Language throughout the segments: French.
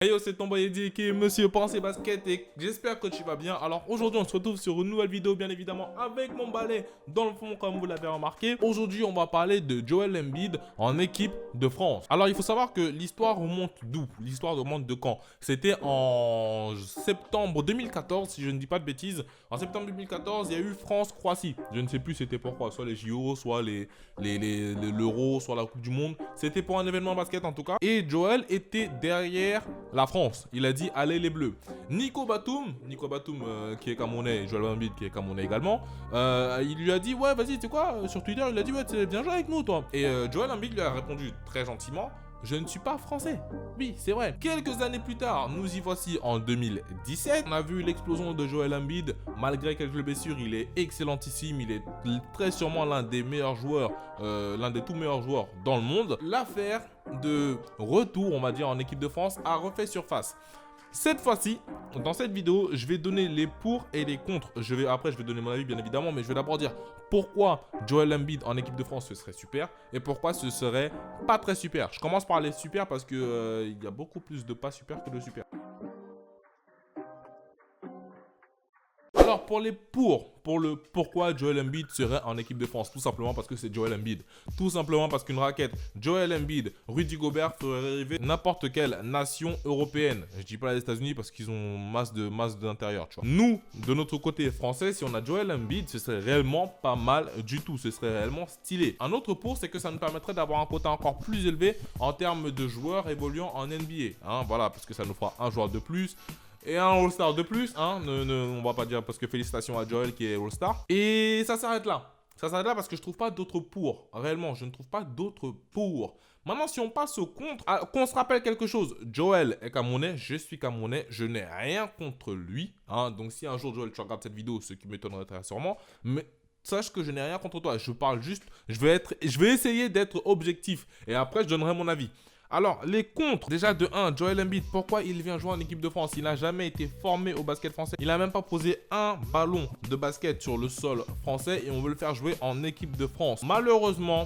Hey yo, c'est ton boy Eddie qui est Monsieur Pensée Basket et j'espère que tu vas bien. Alors aujourd'hui on se retrouve sur une nouvelle vidéo bien évidemment avec mon balai dans le fond comme vous l'avez remarqué. Aujourd'hui on va parler de Joel Embiid en équipe de France. Alors il faut savoir que l'histoire remonte d'où? L'histoire remonte de quand? C'était en septembre 2014 si je ne dis pas de bêtises. En septembre 2014 il y a eu France-Croatie. Je ne sais plus c'était pourquoi, soit les JO, soit l'Euro, soit la Coupe du Monde. C'était pour un événement basket en tout cas. Et Joel était derrière la France. Il a dit allez les Bleus. Nico Batum qui est Camerounais, Joel Embiid qui est Camerounais également, il lui a dit ouais vas-y tu sais quoi, sur Twitter il a dit ouais viens jouer avec nous toi. Et Joel Embiid lui a répondu très gentiment, je ne suis pas français. Oui, c'est vrai. Quelques années plus tard, nous y voici en 2017. On a vu l'explosion de Joel Embiid. Malgré quelques blessures, il est excellentissime. Il est très sûrement l'un des meilleurs joueurs, l'un des tout meilleurs joueurs dans le monde. L'affaire de retour, on va dire, en équipe de France a refait surface. Cette fois-ci, dans cette vidéo, je vais donner les pour et les contre. Après, je vais donner mon avis, bien évidemment, mais je vais d'abord dire pourquoi Joel Embiid en équipe de France, ce serait super et pourquoi ce serait pas très super. Je commence par les super parce que il y a beaucoup plus de pas super que de super. Alors pour les pour le pourquoi Joel Embiid serait en équipe de France, tout simplement parce que c'est Joel Embiid. Tout simplement parce qu'une raquette Joel Embiid, Rudy Gobert ferait rêver n'importe quelle nation européenne. Je dis pas les États-Unis parce qu'ils ont masse d'intérieur, tu vois. Nous, de notre côté français, si on a Joel Embiid, ce serait réellement pas mal du tout. Ce serait réellement stylé. Un autre pour, c'est que ça nous permettrait d'avoir un quota encore plus élevé en termes de joueurs évoluant en NBA. Hein, voilà, parce que ça nous fera un joueur de plus. Et un All-Star de plus, hein, on va pas dire parce que félicitations à Joel qui est All-Star. Et ça s'arrête là. Ça s'arrête là parce que je trouve pas d'autres pour. Réellement, je ne trouve pas d'autres pour. Maintenant, si on passe au contre, qu'on se rappelle quelque chose. Joel est Camerounais, je suis Camerounais, je n'ai rien contre lui. Hein, donc si un jour Joel, tu regardes cette vidéo, ce qui m'étonnerait très sûrement, mais sache que je n'ai rien contre toi. Je parle juste, je vais essayer d'être objectif. Et après, je donnerai mon avis. Alors, les contres, déjà de 1, Joel Embiid, pourquoi il vient jouer en équipe de France? Il n'a jamais été formé au basket français. Il n'a même pas posé un ballon de basket sur le sol français et on veut le faire jouer en équipe de France. Malheureusement,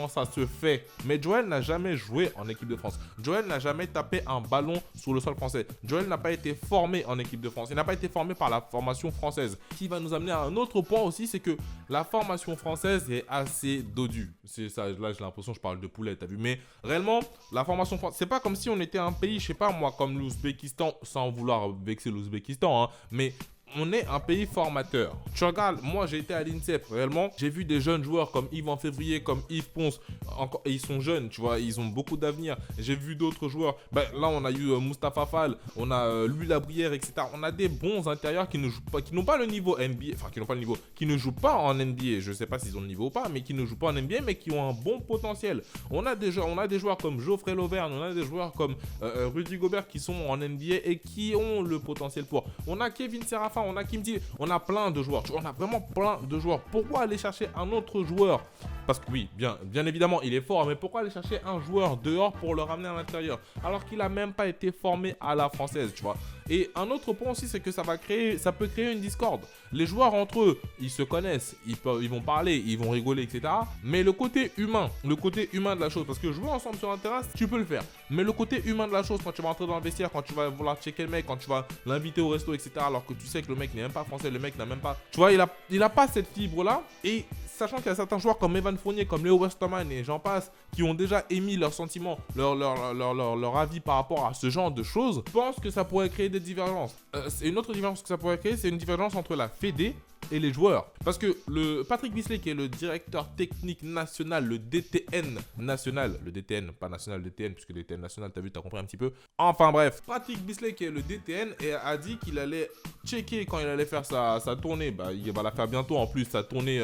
ça se fait. Mais Joel n'a jamais joué en équipe de France. Joel n'a jamais tapé un ballon sur le sol français. Joel n'a pas été formé en équipe de France. Il n'a pas été formé par la formation française. Ce qui va nous amener à un autre point aussi, c'est que la formation française est assez dodue. C'est ça, là j'ai l'impression que je parle de poulet, t'as vu. Mais réellement, la formation française, c'est pas comme si on était un pays, je sais pas moi, comme l'Ouzbékistan, sans vouloir vexer l'Ouzbékistan, hein, mais on est un pays formateur. Tu regardes, moi j'ai été à l'INSEP, réellement, j'ai vu des jeunes joueurs comme Yves en février, comme Yves Ponce, encore, et ils sont jeunes, tu vois, ils ont beaucoup d'avenir. J'ai vu d'autres joueurs, là on a eu Mustapha Fall, on a Louis Labrière, etc. On a des bons intérieurs qui ne jouent pas, qui n'ont pas le niveau NBA, enfin qui n'ont pas le niveau, qui ne jouent pas en NBA, je sais pas s'ils ont le niveau ou pas, mais qui ne jouent pas en NBA, mais qui ont un bon potentiel. On a des joueurs comme Geoffrey Lauvergne, on a des joueurs comme Rudy Gobert qui sont en NBA et qui ont le potentiel pour. On a Kevin Serafin, on a Kimdi, on a plein de joueurs, on a vraiment plein de joueurs. Pourquoi aller chercher un autre joueur? Parce que oui, bien évidemment, il est fort, mais pourquoi aller chercher un joueur dehors pour le ramener à l'intérieur alors qu'il n'a même pas été formé à la française, tu vois? Et un autre point aussi, c'est que ça peut créer une discorde. Les joueurs entre eux, ils se connaissent, ils vont parler, ils vont rigoler, etc. Mais le côté humain de la chose, parce que jouer ensemble sur un terrain, tu peux le faire. Mais le côté humain de la chose, quand tu vas entrer dans le vestiaire, quand tu vas vouloir checker le mec, quand tu vas l'inviter au resto, etc. Alors que tu sais que le mec n'est même pas français, le mec n'a même pas... Tu vois, il a pas cette fibre-là. Et sachant qu'il y a certains joueurs comme Evan Fournier, comme Léo Westerman et j'en passe, qui ont déjà émis leurs sentiments, leur avis par rapport à ce genre de choses, je pense que ça pourrait créer des divergences. Une autre divergence que ça pourrait créer, c'est une divergence entre la Fédé et les joueurs. Parce que le Patrick Bisley, qui est le directeur technique national, le DTN national, le DTN, pas national, le DTN, puisque le DTN national, t'as vu, t'as compris un petit peu. Enfin bref, Patrick Bisley, qui est le DTN, a dit qu'il allait checker quand il allait faire sa tournée. Il va la faire bientôt en plus, sa tournée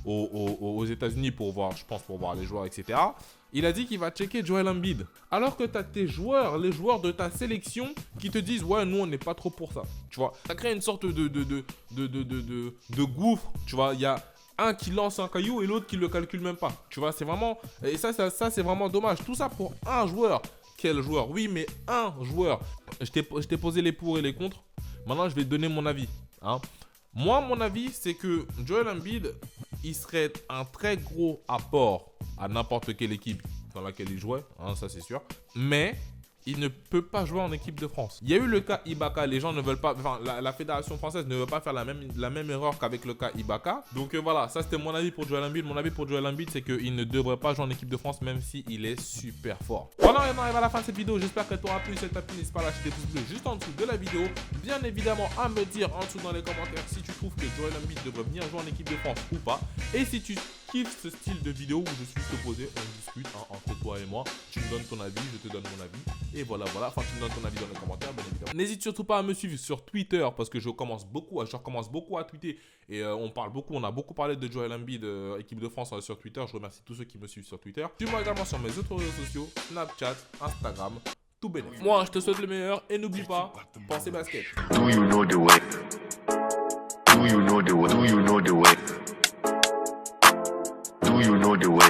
aux États-Unis pour voir, je pense, pour voir les joueurs, etc. Il a dit qu'il va checker Joel Embiid. Alors que tu as tes joueurs, les joueurs de ta sélection qui te disent « Ouais, nous, on n'est pas trop pour ça. » Tu vois, ça crée une sorte de gouffre. Tu vois, il y a un qui lance un caillou et l'autre qui le calcule même pas. Tu vois, c'est vraiment... Et ça c'est vraiment dommage. Tout ça pour un joueur. Quel joueur? Oui, mais un joueur. Je t'ai posé les pour et les contre. Maintenant, je vais te donner mon avis. Hein. Moi, mon avis, c'est que Joel Embiid, il serait un très gros apport à n'importe quelle équipe dans laquelle il jouait, hein, ça c'est sûr. Mais il ne peut pas jouer en équipe de France. Il y a eu le cas Ibaka, les gens ne veulent pas, enfin la fédération française ne veut pas faire la même erreur qu'avec le cas Ibaka. Donc voilà, ça c'était mon avis pour Joel Embiid. Mon avis pour Joel Embiid, c'est qu'il ne devrait pas jouer en équipe de France même s'il est super fort. Voilà, on arrive à la fin de cette vidéo. J'espère qu'elle t'aura plu. Si elle t'a plu, n'hésite pas à lâcher des pouces bleus juste en dessous de la vidéo. Bien évidemment, à me dire en dessous dans les commentaires si tu trouves que Joel Embiid devrait venir jouer en équipe de France ou pas. Et si tu kiffes ce style de vidéo où je suis opposé, on discute entre toi et moi. Tu me donnes ton avis, je te donne mon avis. Et voilà. Enfin, tu me donnes ton avis dans les commentaires, bien évidemment. N'hésite surtout pas à me suivre sur Twitter parce que je recommence beaucoup à tweeter. Et on a beaucoup parlé de Joel Embiid, équipe de France sur Twitter. Je remercie tous ceux qui me suivent sur Twitter. Suis-moi également sur mes autres réseaux sociaux, Snapchat, Instagram, tout bénéfice. Moi, je te souhaite le meilleur et n'oublie pas, pensez basket. Do you know the way? Do you know the way? Do you know the way? Do you know the way?